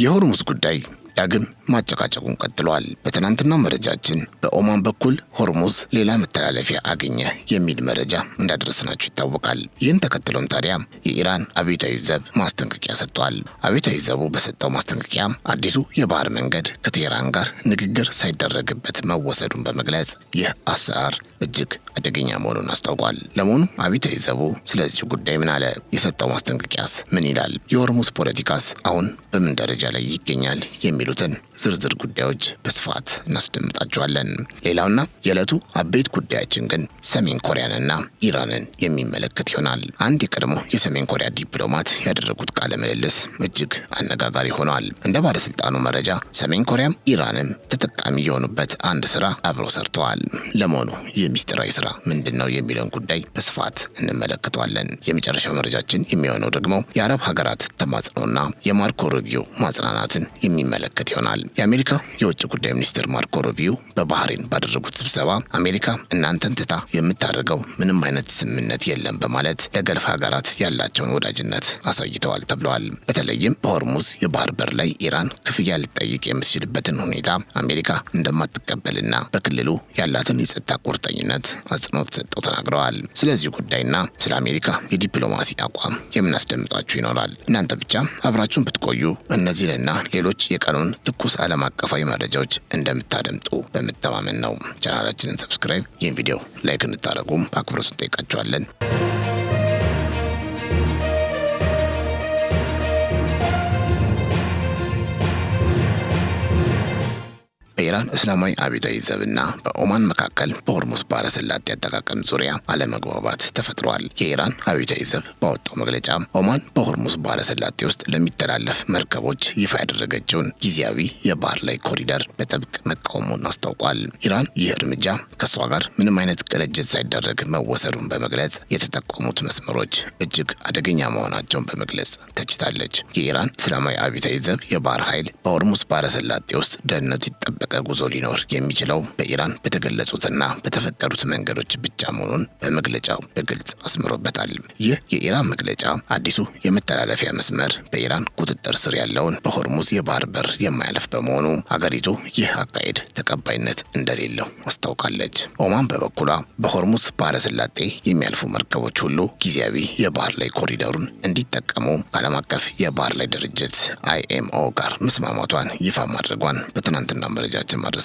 የሆርሙዝ ጉዳይ ዳግም ማጨቃጨቁን ቀጥሏል። በትናንትናው መረጃችን በኦማን በኩል ሆርሙዝ ሌላ መተላለፊያ አገኘ የሚል መረጃ እንዳደረስናችሁ ይታወቃል። ይህን ተከትሎም ታዲያ የኢራን አብዮታዊ ዘብ ማስጠንቀቂያ ሰጥቷል። አብዮታዊ ዘቡ በሰጠው ማስጠንቀቂያ አዲሱ የባህር መንገድ ከቴህራን ጋር ንግግር ሳይደረግበት መወሰዱን በመግለጽ ይህ አሰራር እጅግ አደገኛ መሆኑን አስታውቋል። ለመሆኑ አብዮታዊ ዘቡ ስለዚህ ጉዳይ ምን አለ? የሰጠው ማስጠንቀቂያስ ምን ይላል? የሆርሙዝ ፖለቲካስ አሁን በምን ደረጃ ላይ ይገኛል? የሚሉትን ዝርዝር ጉዳዮች በስፋት እናስደምጣቸዋለን። ሌላውና የዕለቱ አበይት ጉዳያችን ግን ሰሜን ኮሪያንና ኢራንን የሚመለከት ይሆናል። አንድ የቀድሞ የሰሜን ኮሪያ ዲፕሎማት ያደረጉት ቃለ ምልልስ እጅግ አነጋጋሪ ሆኗል። እንደ ባለስልጣኑ መረጃ ሰሜን ኮሪያም ኢራንም ተጠቃሚ የሆኑበት አንድ ስራ አብረው ሰርተዋል። ለመሆኑ ይህ ሚስጥራዊ ስራ ምንድን ነው የሚለውን ጉዳይ በስፋት እንመለከተዋለን። የመጨረሻው መረጃችን የሚሆነው ደግሞ የአረብ ሀገራት ተማጽኖና የማርኮ ሩቢዮ ማጽናናትን የሚመለከት ይሆናል። የአሜሪካ የውጭ ጉዳይ ሚኒስትር ማርኮ ሩቢዮ በባህሬን ባደረጉት ስብሰባ አሜሪካ እናንተን ትታ የምታደርገው ምንም አይነት ስምምነት የለም በማለት ለገልፍ ሀገራት ያላቸውን ወዳጅነት አሳይተዋል ተብለዋል። በተለይም በሆርሙዝ የባህር በር ላይ ኢራን ክፍያ ልትጠይቅ የምትችልበትን ሁኔታ አሜሪካ እንደማትቀበልና በክልሉ ያላትን የጸጥታ ቁርጠኝነት አጽንኦት ሰጥተው ተናግረዋል። ስለዚህ ጉዳይና ስለ አሜሪካ የዲፕሎማሲ አቋም የምናስደምጣችሁ ይኖራል። እናንተ ብቻ አብራችሁን ብትቆዩ እነዚህንና ሌሎች የቀኑን ትኩስ ዓለም አቀፋዊ መረጃዎች እንደምታደምጡ በመተማመን ነው። ቻናላችንን ሰብስክራይብ፣ ይህን ቪዲዮ ላይክ እንድታደርጉም በአክብሮት እንጠይቃችኋለን። በኢራን እስላማዊ አብዮታዊ ዘብና በኦማን መካከል በሆርሙዝ ባህረ ሰላጤ አጠቃቀም ዙሪያ አለመግባባት ተፈጥሯል። የኢራን አብዮታዊ ዘብ ባወጣው መግለጫ ኦማን በሆርሙዝ ባህረ ሰላጤ ውስጥ ለሚተላለፍ መርከቦች ይፋ ያደረገችውን ጊዜያዊ የባህር ላይ ኮሪደር በጥብቅ መቃወሙን አስታውቋል። ኢራን ይህ እርምጃ ከሷ ጋር ምንም አይነት ቅንጅት ሳይደረግ መወሰዱን በመግለጽ የተጠቆሙት መስመሮች እጅግ አደገኛ መሆናቸውን በመግለጽ ተችታለች። የኢራን እስላማዊ አብዮታዊ ዘብ የባህር ኃይል በሆርሙዝ ባህረ ሰላጤ ውስጥ ደህንነቱ ይጠበቃል ጉዞ ሊኖር የሚችለው በኢራን በተገለጹትና በተፈቀዱት መንገዶች ብቻ መሆኑን በመግለጫው በግልጽ አስምሮበታል። ይህ የኢራን መግለጫ አዲሱ የመተላለፊያ መስመር በኢራን ቁጥጥር ስር ያለውን በሆርሙዝ የባህር በር የማያልፍ በመሆኑ አገሪቱ ይህ አካሄድ ተቀባይነት እንደሌለው አስታውቃለች። ኦማን በበኩሏ በሆርሙዝ ባህረ ሰላጤ የሚያልፉ መርከቦች ሁሉ ጊዜያዊ የባህር ላይ ኮሪደሩን እንዲጠቀሙ ከዓለም አቀፍ የባህር ላይ ድርጅት IMO ጋር መስማማቷን ይፋ ማድረጓን በትናንትና መረጃችን ማድረሳችን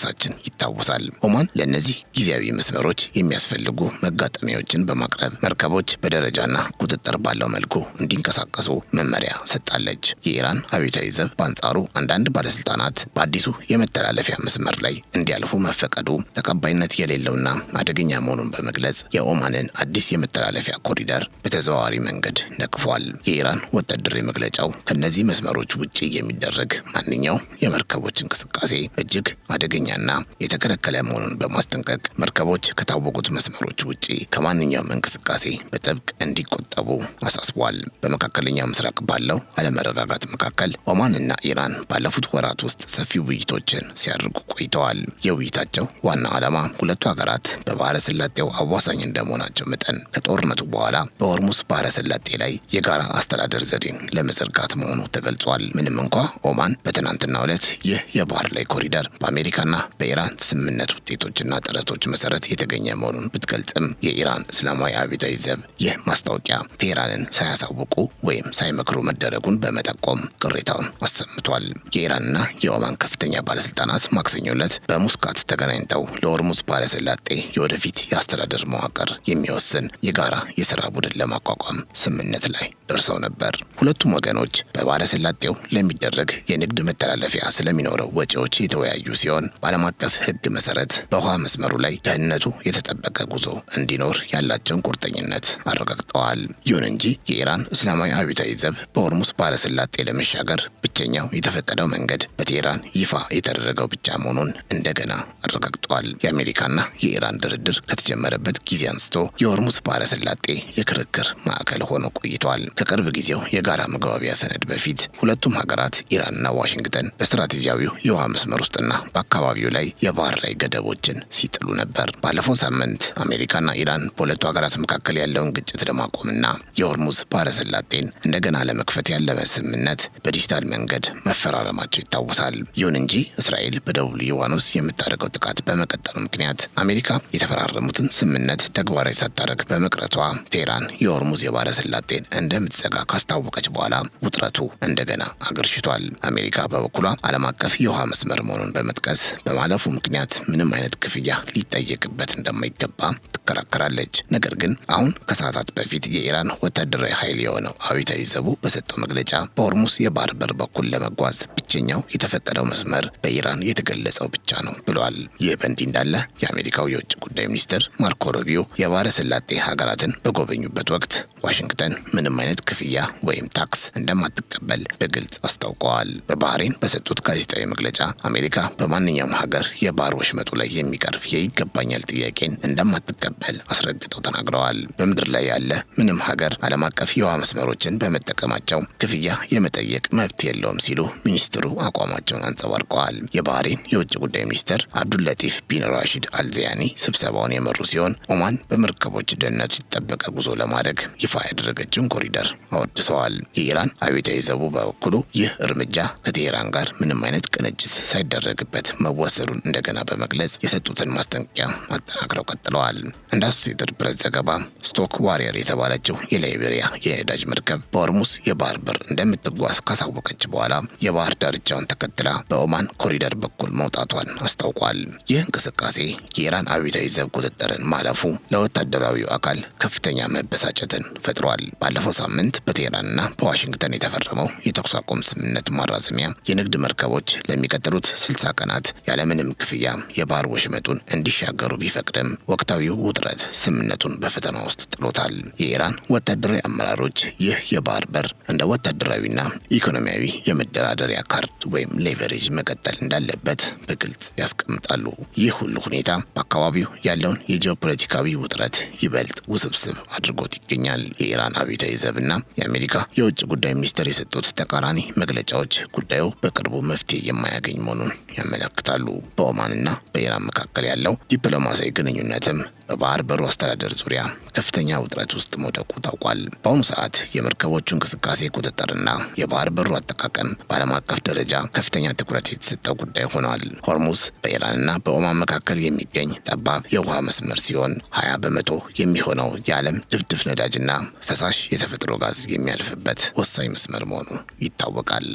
ይታወሳል። ኦማን ለእነዚህ ጊዜያዊ መስመሮች የሚያስፈልጉ መጋጠሚያዎችን በማቅረብ መርከቦች በደረጃና ቁጥጥር ባለው መልኩ እንዲንቀሳቀሱ መመሪያ ሰጣለች። የኢራን አብዮታዊ ዘብ በአንጻሩ አንዳንድ ባለስልጣናት በአዲሱ የመተላለፊያ መስመር ላይ እንዲያልፉ መፈቀዱ ተቀባይነት የሌለውና አደገኛ መሆኑን በመግለጽ የኦማንን አዲስ የመተላለፊያ ኮሪደር በተዘዋዋሪ መንገድ ነቅፏል። የኢራን ወታደራዊ መግለጫው ከነዚህ መስመሮች ውጪ የሚደረግ ማንኛውም የመርከቦች እንቅስቃሴ እጅግ አደገኛና የተከለከለ መሆኑን በማስጠንቀቅ መርከቦች ከታወቁት መስመሮች ውጪ ከማንኛውም እንቅስቃሴ በጥብቅ እንዲቆጠቡ አሳስቧል። በመካከለኛው ምስራቅ ባለው አለመረጋጋት መካከል ኦማንና ኢራን ባለፉት ወራት ውስጥ ሰፊ ውይይቶችን ሲያደርጉ ቆይተዋል። የውይይታቸው ዋና ዓላማ ሁለቱ ሀገራት በባህረ ሰላጤው አዋሳኝ እንደመሆናቸው መጠን ከጦርነቱ በኋላ በሆርሙዝ ባህረ ሰላጤ ላይ የጋራ አስተዳደር ዘዴን ለመዘርጋት መሆኑ ተገልጿል። ምንም እንኳ ኦማን በትናንትናው ዕለት ይህ የባህር ላይ ኮሪደር በአሜሪካና በኢራን ስምምነት ውጤቶችና ጥረቶች መሰረት የተገኘ መሆኑን ብትገልጽም የኢራን እስላማዊ አብዮታዊ ዘብ ይህ ማስታወቂያ ቴህራንን ሳያሳውቁ ወይም ሳይመክሩ መደረጉን በመጠቆም ቅሬታውን አሰምቷል። የኢራንና የኦማን ከፍተኛ ባለስልጣናት ማክሰኞ ዕለት በሙስካት ተገናኝተው ለሆርሙዝ ባህረ ሰላጤ የወደፊት የአስተዳደር መዋቅር የሚወስን የጋራ የስራ ቡድን ለማቋቋም ስምምነት ላይ ደርሰው ነበር። ሁለቱም ወገኖች በባህረ ሰላጤው ለሚደረግ የንግድ መተላለፊያ ስለሚኖረው ወጪዎች የተወያዩ ሲሆን በዓለም አቀፍ ሕግ መሰረት በውሃ መስመሩ ላይ ደህንነቱ የተጠበቀ ጉዞ እንዲኖር ያላቸውን ቁርጠኝነት አረጋግጠዋል። ይሁን እንጂ የኢራን እስላማዊ አብዮታዊ ዘብ በሆርሙዝ ባህረ ሰላጤ ለመሻገር ብቸኛው የተፈቀደው መንገድ በቴህራን ይፋ የተደረገው ብቻ መሆኑን እንደገና አረጋግጠዋል። የአሜሪካና የኢራን ድርድር ከተጀመረበት ጊዜ አንስቶ የሆርሙዝ ባህረ ሰላጤ የክርክር ማዕከል ሆኖ ቆይቷል። ከቅርብ ጊዜው የጋራ መግባቢያ ሰነድ በፊት ሁለቱም ሀገራት ኢራንና ዋሽንግተን በስትራቴጂያዊው የውሃ መስመር ውስጥና በአካባቢው ላይ የባህር ላይ ገደቦችን ሲጥሉ ነበር። ባለፈው ሳምንት አሜሪካና ኢራን በሁለቱ ሀገራት መካከል ያለውን ግጭት ለማቆምና የሆርሙዝ ባህረ ሰላጤን እንደገና ለመክፈት ያለመ ስምምነት በዲጂታል መንገድ መፈራረማቸው ይታወሳል። ይሁን እንጂ እስራኤል በደቡብ ሊባኖስ የምታደርገው ጥቃት በመቀጠሉ ምክንያት አሜሪካ የተፈራረሙትን ስምምነት ተግባራዊ ሳታደርግ በመቅረቷ ቴህራን የሆርሙዝ የባህረ ሰላጤን እንደምትዘጋ ካስታወቀች በኋላ ውጥረቱ እንደገና አገርሽቷል። አሜሪካ በበኩሏ ዓለም አቀፍ የውሃ መስመር መሆኑን በመጥቀስ በማለፉ ምክንያት ምንም አይነት ክፍያ ሊጠየቅበት እንደማይገባ ትከራከራለች። ነገር ግን አሁን ከሰዓታት በፊት የኢራን ወታደራዊ ኃይል የሆነው አብዮታዊ ዘቡ በሰጠው መግለጫ በሆርሙዝ የባህር በር በኩል ለመጓዝ ብቸኛው የተፈቀደው መስመር በኢራን የተገለጸው ብቻ ነው ብሏል። ይህ በእንዲህ እንዳለ የአሜሪካው የውጭ ጉዳይ ሚኒስትር ማርኮ ሩቢዮ የባህረ ሰላጤ ሀገራትን በጎበኙበት ወቅት ዋሽንግተን ምንም አይነት ክፍያ ወይም ታክስ እንደማትቀበል በግልጽ አስታውቀዋል። በባህሬን በሰጡት ጋዜጣዊ መግለጫ አሜሪካ በማንኛውም ሀገር የባህር ወሽመጡ ላይ የሚቀርብ የይገባኛል ጥያቄን እንደማትቀበል አስረግጠው ተናግረዋል። በምድር ላይ ያለ ምንም ሀገር ዓለም አቀፍ የውሃ መስመሮችን በመጠቀማቸው ክፍያ የመጠየቅ መብት የለውም ሲሉ ሚኒስትሩ አቋማቸውን አንጸባርቀዋል። የባህሬን የውጭ ጉዳይ ሚኒስትር አብዱልለጢፍ ቢን ራሺድ አልዚያኒ ስብሰባውን የመሩ ሲሆን ኦማን በመርከቦች ደህንነቱ የተጠበቀ ጉዞ ለማድረግ ይፋ ያደረገችውን ኮሪደር አወድሰዋል። የኢራን አብዮታዊ ዘቡ በበኩሉ ይህ እርምጃ ከቴህራን ጋር ምንም አይነት ቅንጅት ሳይደረግበት መወሰዱን እንደገና በመግለጽ የሰጡትን ማስጠንቀቂያ አጠናክረው ቀጥለዋል። እንደ አሶሴትድ ፕሬስ ዘገባ ስቶክ ዋሪየር የተባለችው የላይቤሪያ የነዳጅ መርከብ በሆርሙዝ የባህር በር እንደምትጓዝ ካሳወቀች በኋላ የባህር ዳርቻውን ተከትላ በኦማን ኮሪደር በኩል መውጣቷን አስታውቋል። ይህ እንቅስቃሴ የኢራን አብዮታዊ ዘብ ቁጥጥርን ማለፉ ለወታደራዊው አካል ከፍተኛ መበሳጨትን ፈጥሯል። ባለፈው ሳምንት በቴህራንና በዋሽንግተን የተፈረመው የተኩስ አቁም ስምምነት ማራዘሚያ የንግድ መርከቦች ለሚቀጥሉት 60 ቀናት ያለምንም ክፍያ የባህር ወሽመጡን እንዲሻገሩ ቢፈቅድም ወቅታዊው ውጥረት ስምምነቱን በፈተና ውስጥ ጥሎታል። የኢራን ወታደራዊ አመራሮች ይህ የባህር በር እንደ ወታደራዊና ኢኮኖሚያዊ የመደራደሪያ ካርድ ወይም ሌቨሬጅ መቀጠል እንዳለበት በግልጽ ያስቀምጣሉ። ይህ ሁሉ ሁኔታ በአካባቢው ያለውን የጂኦፖለቲካዊ ውጥረት ይበልጥ ውስብስብ አድርጎት ይገኛል። የኢራን አብዮታዊ ዘብና የአሜሪካ የውጭ ጉዳይ ሚኒስቴር የሰጡት ተቃራኒ መግለጫዎች ጉዳዩ በቅርቡ መፍትሄ የማያገኝ መሆኑን ያመለክታሉ። በኦማንና በኢራን መካከል ያለው ዲፕሎማሲያዊ ግንኙነትም በባህር በሩ አስተዳደር ዙሪያ ከፍተኛ ውጥረት ውስጥ መውደቁ ታውቋል። በአሁኑ ሰዓት የመርከቦቹ እንቅስቃሴ ቁጥጥርና የባህር በሩ አጠቃቀም በዓለም አቀፍ ደረጃ ከፍተኛ ትኩረት የተሰጠው ጉዳይ ሆኗል። ሆርሙዝ በኢራንና በኦማን መካከል የሚገኝ ጠባብ የውሃ መስመር ሲሆን 20 በመቶ የሚሆነው የዓለም ድፍድፍ ነዳጅና ፈሳሽ የተፈጥሮ ጋዝ የሚያልፍበት ወሳኝ መስመር መሆኑ ይታወቃል።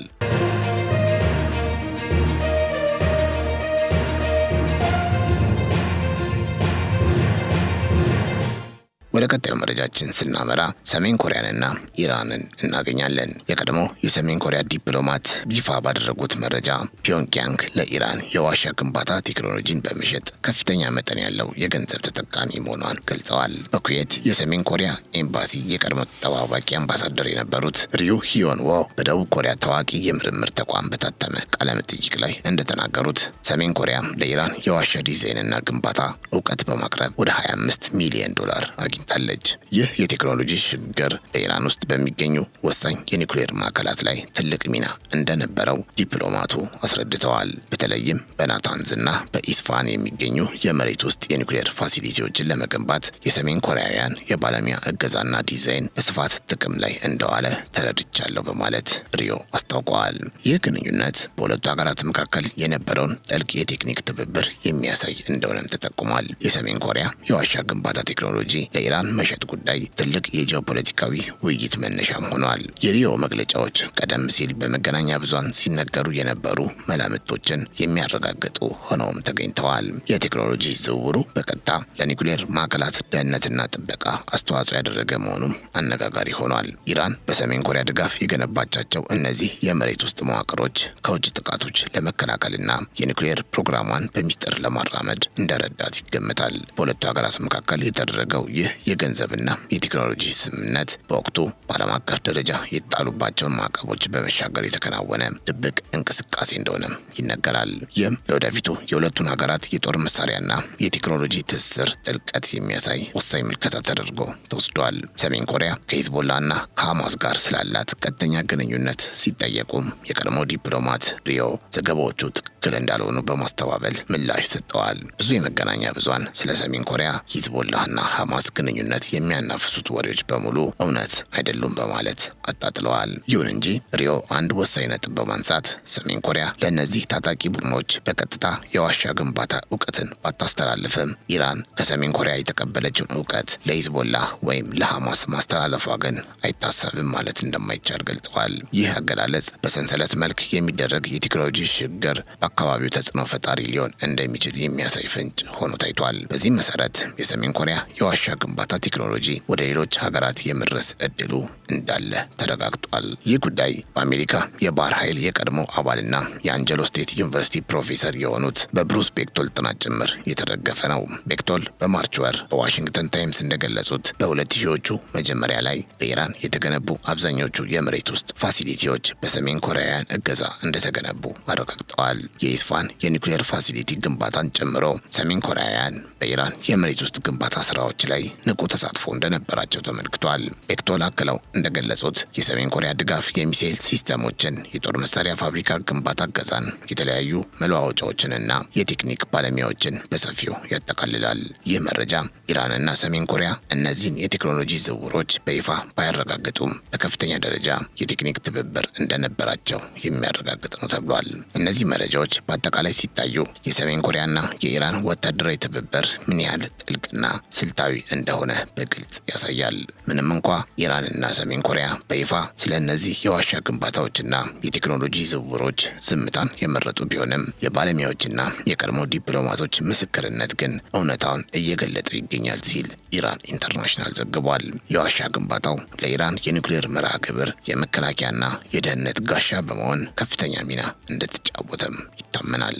ወደ ቀጣዩ መረጃችን ስናመራ ሰሜን ኮሪያንና ኢራንን እናገኛለን። የቀድሞ የሰሜን ኮሪያ ዲፕሎማት ይፋ ባደረጉት መረጃ ፒዮንግያንግ ለኢራን የዋሻ ግንባታ ቴክኖሎጂን በመሸጥ ከፍተኛ መጠን ያለው የገንዘብ ተጠቃሚ መሆኗን ገልጸዋል። በኩዌት የሰሜን ኮሪያ ኤምባሲ የቀድሞ ተጠባባቂ አምባሳደር የነበሩት ሪዩ ሂዮን ዎ በደቡብ ኮሪያ ታዋቂ የምርምር ተቋም በታተመ ቃለመጠይቅ ላይ እንደተናገሩት ሰሜን ኮሪያ ለኢራን የዋሻ ዲዛይንና ግንባታ እውቀት በማቅረብ ወደ 25 ሚሊዮን ዶላር አግኝታለች። ይህ የቴክኖሎጂ ሽግግር በኢራን ውስጥ በሚገኙ ወሳኝ የኒውክሌር ማዕከላት ላይ ትልቅ ሚና እንደነበረው ዲፕሎማቱ አስረድተዋል። በተለይም በናታንዝና በኢስፋን የሚገኙ የመሬት ውስጥ የኒውክሌር ፋሲሊቲዎችን ለመገንባት የሰሜን ኮሪያውያን የባለሙያ እገዛና ዲዛይን በስፋት ጥቅም ላይ እንደዋለ ተረድቻለሁ በማለት ሪዮ አስታውቀዋል። ይህ ግንኙነት በሁለቱ ሀገራት መካከል የነበረውን ጥልቅ የቴክኒክ ትብብር የሚያሳይ እንደሆነም ተጠቁሟል። የሰሜን ኮሪያ የዋሻ ግንባታ ቴክኖሎጂ ለኢራን መሸጥ ጉዳይ ትልቅ የጂኦፖለቲካዊ ውይይት መነሻም ሆኗል። የሪዮ መግለጫዎች ቀደም ሲል በመገናኛ ብዙሃን ሲነገሩ የነበሩ መላምቶችን የሚያረጋግጡ ሆነውም ተገኝተዋል። የቴክኖሎጂ ዝውውሩ በቀጥታ ለኒውክሌር ማዕከላት ደህንነትና ጥበቃ አስተዋጽኦ ያደረገ መሆኑም አነጋጋሪ ሆኗል። ኢራን በሰሜን ኮሪያ ድጋፍ የገነባቻቸው እነዚህ የመሬት ውስጥ መዋቅሮች ከውጭ ጥቃቶች ለመከላከልና የኒውክሌር ፕሮግራሟን በሚስጥር ለማራመድ እንደረዳት ይገመታል። በሁለቱ ሀገራት መካከል የተደረገው ይህ የገንዘብና የቴክኖሎጂ ስምምነት በወቅቱ በዓለም አቀፍ ደረጃ የተጣሉባቸውን ማዕቀቦች በመሻገር የተከናወነ ድብቅ እንቅስቃሴ እንደሆነም ይነገራል። ይህም ለወደፊቱ የሁለቱን ሀገራት የጦር መሳሪያና የቴክኖሎጂ ትስስር ጥልቀት የሚያሳይ ወሳኝ ምልከታ ተደርጎ ተወስዷል። ሰሜን ኮሪያ ከሂዝቦላና ከሐማስ ጋር ስላላት ቀጥተኛ ግንኙነት ሲጠየቁም የቀድሞ ዲፕሎማት ሪዮ ዘገባዎቹ ትክክል እንዳልሆኑ በማስተባበል ምላሽ ሰጥተዋል። ብዙ የመገናኛ ብዙሃን ስለ ሰሜን ኮሪያ፣ ሂዝቦላህና ሐማስ ግንኙነት የሚያናፍሱት ወሬዎች በሙሉ እውነት አይደሉም በማለት አጣጥለዋል። ይሁን እንጂ ሪዮ አንድ ወሳኝ ነጥብ በማንሳት ሰሜን ኮሪያ ለእነዚህ ታጣቂ ቡድኖች በቀጥታ የዋሻ ግንባታ እውቀትን ባታስተላልፍም ኢራን ከሰሜን ኮሪያ የተቀበለችውን እውቀት ለሂዝቦላህ ወይም ለሐማስ ማስተላለፏ ግን አይታሰብም ማለት እንደማይቻል ገልጸዋል። ይህ አገላለጽ በሰንሰለት መልክ የሚደረግ የቴክኖሎጂ ሽግግር በአካባቢው ተጽዕኖ ፈጣሪ ሊሆን እንደሚችል የሚያሳይ ፍንጭ ሆኖ ታይቷል። በዚህም መሰረት የሰሜን ኮሪያ የዋሻ ግንባታ ቴክኖሎጂ ወደ ሌሎች ሀገራት የመድረስ እድሉ እንዳለ ተረጋግጧል። ይህ ጉዳይ በአሜሪካ የባህር ኃይል የቀድሞ አባልና የአንጀሎ ስቴት ዩኒቨርሲቲ ፕሮፌሰር የሆኑት በብሩስ ቤክቶል ጥናት ጭምር የተደገፈ ነው። ቤክቶል በማርች ወር በዋሽንግተን ታይምስ እንደገለጹት በ2000ዎቹ መጀመሪያ ላይ በኢራን የተገነቡ አብዛኞቹ የመሬት ውስጥ ፋሲሊቲዎች በሰሜን ኮሪያውያን እገዛ እንደተገነቡ አረጋግጠዋል። የኢስፋን የኒውክሌር ፋሲሊቲ ግንባታን ጨምሮ ሰሜን ኮሪያውያን በኢራን የመሬት ውስጥ ግንባታ ስራዎች ላይ ንቁ ተሳትፎ እንደነበራቸው ተመልክቷል። ቤክቶል አክለው እንደገለጹት የሰሜን ኮሪያ ድጋፍ የሚሳኤል ሲስተሞችን፣ የጦር መሳሪያ ፋብሪካ ግንባታ እገዛን፣ የተለያዩ መለዋወጫዎችንና የቴክኒክ ባለሙያዎችን በሰፊው ያጠቃልላል። ይህ መረጃ ኢራንና ሰሜን ኮሪያ እነዚህን የቴክኖሎጂ ዝውውሮች በይፋ ባያረጋግጡም በከፍተኛ ደረጃ የቴክኒክ ትብብር እንደነበራቸው የሚያረጋግጥ ነው ተብሏል። እነዚህ መረጃዎች በአጠቃላይ ሲታዩ የሰሜን ኮሪያና የኢራን ወታደራዊ ትብብር ምን ያህል ጥልቅና ስልታዊ እንደሆነ በግልጽ ያሳያል። ምንም እንኳ ኢራንና ሰሜን ኮሪያ በይፋ ስለ እነዚህ የዋሻ ግንባታዎችና የቴክኖሎጂ ዝውውሮች ዝምታን የመረጡ ቢሆንም የባለሙያዎችና የቀድሞ ዲፕሎማቶች ምስክርነት ግን እውነታውን እየገለጠ ይገኛል ሲል ኢራን ኢንተርናሽናል ዘግቧል። የዋሻ ግንባታው ለኢራን የኒውክሌር መርሃ ግብር የመከላከያና የደህንነት ጋሻ በመሆን ከፍተኛ ሚና እንደተጫወተም ይታመናል።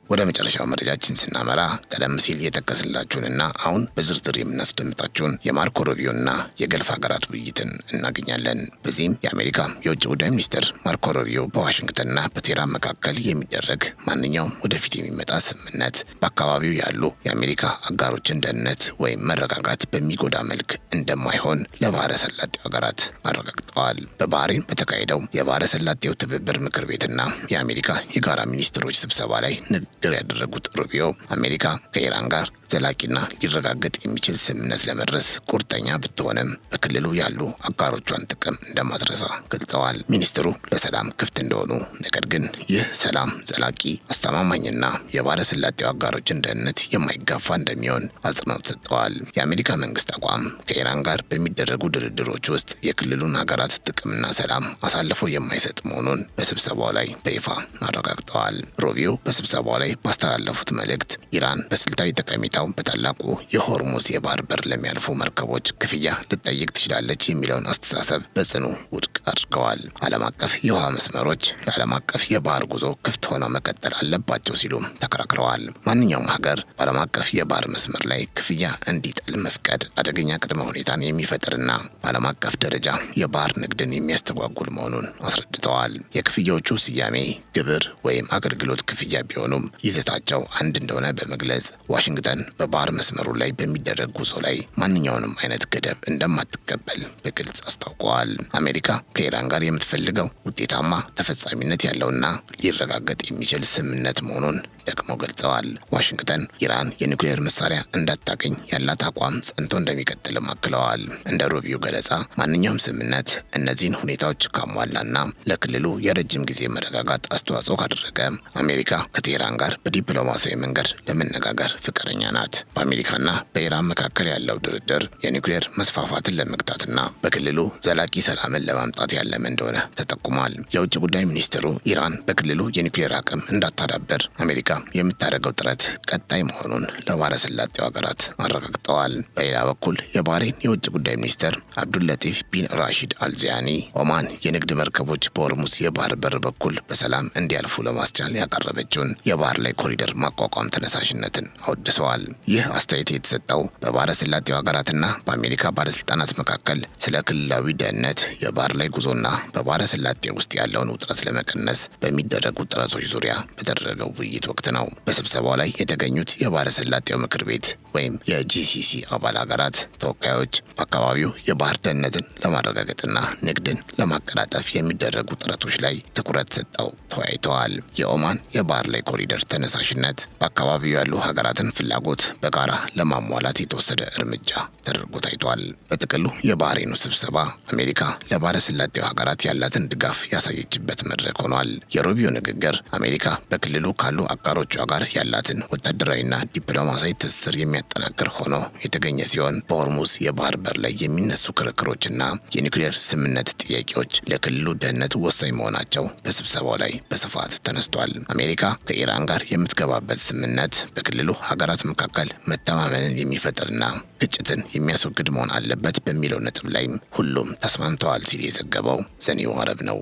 ወደ መጨረሻው መረጃችን ስናመራ ቀደም ሲል የጠቀስላችሁንና አሁን በዝርዝር የምናስደምጣችሁን የማርኮ ሩቢዮና የገልፍ ሀገራት ውይይትን እናገኛለን። በዚህም የአሜሪካ የውጭ ጉዳይ ሚኒስትር ማርኮ ሩቢዮ በዋሽንግተንና በቴህራን መካከል የሚደረግ ማንኛውም ወደፊት የሚመጣ ስምምነት በአካባቢው ያሉ የአሜሪካ አጋሮችን ደህንነት ወይም መረጋጋት በሚጎዳ መልክ እንደማይሆን ለባህረ ሰላጤው ሀገራት አረጋግጠዋል። በባህሬን በተካሄደው የባህረ ሰላጤው ትብብር ምክር ቤትና የአሜሪካ የጋራ ሚኒስትሮች ስብሰባ ላይ ንግግር ያደረጉት ሩቢዮ አሜሪካ ከኢራን ጋር ዘላቂና ሊረጋገጥ የሚችል ስምምነት ለመድረስ ቁርጠኛ ብትሆንም በክልሉ ያሉ አጋሮቿን ጥቅም እንደማትረሳ ገልጸዋል። ሚኒስትሩ ለሰላም ክፍት እንደሆኑ፣ ነገር ግን ይህ ሰላም ዘላቂ፣ አስተማማኝና የባህረ ሰላጤው አጋሮችን ደህንነት የማይጋፋ እንደሚሆን አጽንኦት ሰጥተዋል። የአሜሪካ መንግስት አቋም ከኢራን ጋር በሚደረጉ ድርድሮች ውስጥ የክልሉን ሀገራት ጥቅምና ሰላም አሳልፎ የማይሰጥ መሆኑን በስብሰባው ላይ በይፋ አረጋግጠዋል። ሩቢዮ በስብሰባው ላይ ባስተላለፉት መልእክት ኢራን በስልታዊ ጠቀሜታ በታላቁ የሆርሙዝ የባህር በር ለሚያልፉ መርከቦች ክፍያ ልትጠይቅ ትችላለች የሚለውን አስተሳሰብ በጽኑ ውድቅ አድርገዋል። ዓለም አቀፍ የውሃ መስመሮች ለዓለም አቀፍ የባህር ጉዞ ክፍት ሆነው መቀጠል አለባቸው ሲሉም ተከራክረዋል። ማንኛውም ሀገር በዓለም አቀፍ የባህር መስመር ላይ ክፍያ እንዲጥል መፍቀድ አደገኛ ቅድመ ሁኔታን የሚፈጥርና በዓለም አቀፍ ደረጃ የባህር ንግድን የሚያስተጓጉል መሆኑን አስረድተዋል። የክፍያዎቹ ስያሜ ግብር ወይም አገልግሎት ክፍያ ቢሆኑም ይዘታቸው አንድ እንደሆነ በመግለጽ ዋሽንግተን በባህር መስመሩ ላይ በሚደረግ ጉዞ ላይ ማንኛውንም አይነት ገደብ እንደማትቀበል በግልጽ አስታውቀዋል። አሜሪካ ከኢራን ጋር የምትፈልገው ውጤታማ፣ ተፈጻሚነት ያለውና ሊረጋገጥ የሚችል ስምምነት መሆኑን ደግሞ ገልጸዋል። ዋሽንግተን ኢራን የኒውክሌር መሳሪያ እንዳታገኝ ያላት አቋም ጸንቶ እንደሚቀጥልም አክለዋል። እንደ ሩቢዮ ገለጻ ማንኛውም ስምምነት እነዚህን ሁኔታዎች ካሟላና ለክልሉ የረጅም ጊዜ መረጋጋት አስተዋጽኦ ካደረገ አሜሪካ ከቴህራን ጋር በዲፕሎማሲያዊ መንገድ ለመነጋገር ፍቅረኛ ናት። በአሜሪካና በኢራን መካከል ያለው ድርድር የኒውክሌር መስፋፋትን ለመግታትና በክልሉ ዘላቂ ሰላምን ለማምጣት ያለመ እንደሆነ ተጠቁሟል። የውጭ ጉዳይ ሚኒስትሩ ኢራን በክልሉ የኒውክሌር አቅም እንዳታዳበር አሜሪካ የምታደርገው ጥረት ቀጣይ መሆኑን ለባህረ ሰላጤው ሀገራት አረጋግጠዋል። በሌላ በኩል የባህሬን የውጭ ጉዳይ ሚኒስትር አብዱልለጢፍ ቢን ራሺድ አልዚያኒ ኦማን የንግድ መርከቦች በሆርሙዝ የባህር በር በኩል በሰላም እንዲያልፉ ለማስቻል ያቀረበችውን የባህር የባህር ላይ ኮሪደር ማቋቋም ተነሳሽነትን አወድሰዋል። ይህ አስተያየት የተሰጠው በባህረ ሰላጤው ሀገራትና በአሜሪካ ባለስልጣናት መካከል ስለ ክልላዊ ደህንነት፣ የባህር ላይ ጉዞና በባህረ ሰላጤ ውስጥ ያለውን ውጥረት ለመቀነስ በሚደረጉ ጥረቶች ዙሪያ በተደረገው ውይይት ወቅት ነው። በስብሰባው ላይ የተገኙት የባህረ ሰላጤው ምክር ቤት ወይም የጂሲሲ አባል ሀገራት ተወካዮች በአካባቢው የባህር ደህንነትን ለማረጋገጥና ንግድን ለማቀላጠፍ የሚደረጉ ጥረቶች ላይ ትኩረት ሰጠው ተወያይተዋል። የኦማን የባህር ላይ ኮሪደር ተነሳሽነት በአካባቢው ያሉ ሀገራትን ፍላጎት በጋራ ለማሟላት የተወሰደ እርምጃ ተደርጎ ታይቷል። በጥቅሉ የባህሬኑ ስብሰባ አሜሪካ ለባህረ ሰላጤው ሀገራት ያላትን ድጋፍ ያሳየችበት መድረክ ሆኗል። የሩቢዮ ንግግር አሜሪካ በክልሉ ካሉ አጋሮቿ ጋር ያላትን ወታደራዊና ዲፕሎማሲያዊ ትስስር የሚያጠናክር ሆኖ የተገኘ ሲሆን በሆርሙዝ የባህር በር ላይ የሚነሱ ክርክሮችና የኒውክሌር ስምምነት ጥያቄዎች ለክልሉ ደህንነት ወሳኝ መሆናቸው በስብሰባው ላይ በስፋት ተነስቷል። አሜሪካ ከኢራን ጋር የምትገባበት ስምምነት በክልሉ ሀገራት መካከል መተማመንን የሚፈጥርና ግጭትን የሚያስወግድ መሆን አለበት በሚለው ነጥብ ላይም ሁሉም ተስማምተዋል ሲል የዘገበው ዘኒው አረብ ነው።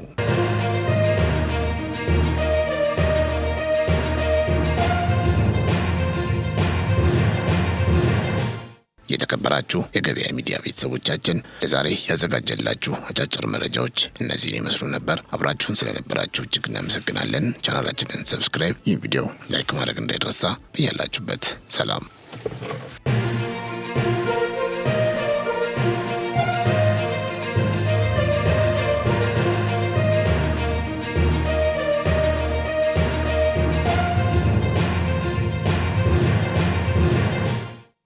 የተከበራችሁ የገበያ ሚዲያ ቤተሰቦቻችን ለዛሬ ያዘጋጀላችሁ አጫጭር መረጃዎች እነዚህን ይመስሉ ነበር። አብራችሁን ስለነበራችሁ እጅግ እናመሰግናለን። ቻናላችንን ሰብስክራይብ፣ ይህ ቪዲዮ ላይክ ማድረግ እንዳይረሳ። በያላችሁበት ሰላም